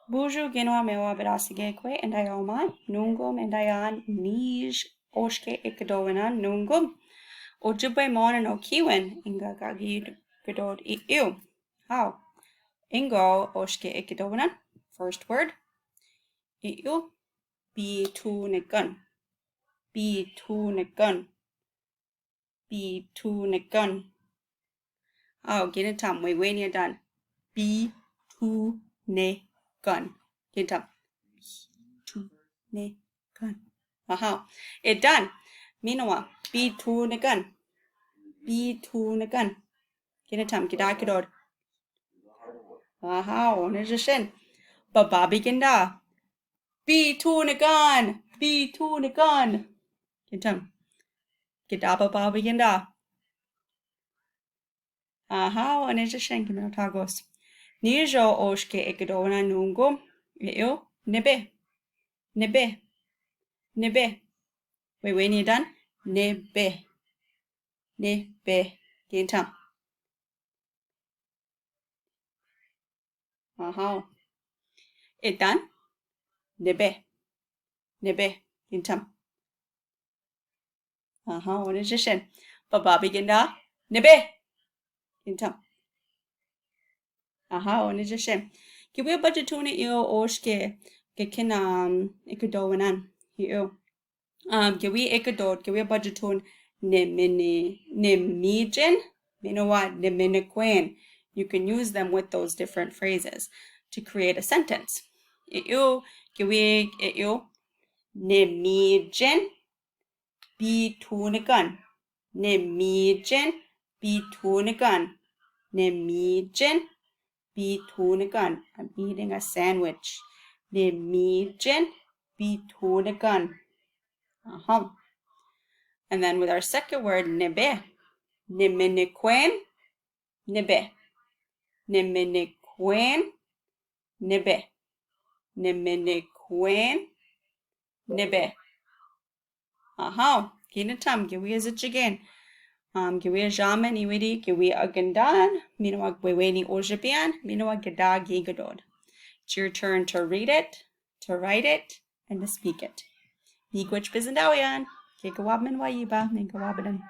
Buju genwa mewa berasige kwe and ayoma nungum and ayan nij oshke ikadowana nungum. Ojibwe mon no kiwen inga gagid gadod iu. How? Ingo oshke ikadowana. First word. Iu. Biitoonigan. Biitoonigan. Biitoonigan. Oh, get it time. Wait, when you're done. Biitoonigan. Get it time. Biitoonigan. Aha. It done. Minowa. Biitoonigan. Biitoonigan. Get it time. Get out. Aha. There's a shin. Bababi ginda. Biitoonigan. Biitoonigan. Get it time. Get up bababi ginda. Aha, and it's a shanking of tagos. Nijo oshke ekadona nungo, eu, nibi, nibi, nibi. Wait, when you're done, nibi, nibi, get time. Aha, it done, nibi, nibi, get time. Aha, what is your shin? Baba begin da, nibi. Então. Aha, onde já che. Que we budget tune eu oshke que kina ikudowanan eu. Que we ikudod que we budget tune ne mijin. You know what? Ne minikwen. You can use them with those different phrases to create a sentence. Eu que we eu ne mijin biitoonigan. Ne mijin biitoonigan. Ne mijin biitoonigan. I'm eating a sandwich. Ne mijin biitoonigan. And then with our second word, nibe. Niminikwen, nibe. Niminikwen, nibe. Niminikwen, nibe. Kinatam, giwi is it again. Giwi jaman iwidi, giwi agandan, minwa gweweni ojabian, minwa gada gigadod. It's your turn to read it, to write it, and to speak it. Miigwich bizendawian, kikawabman wayiba, minkawabadan.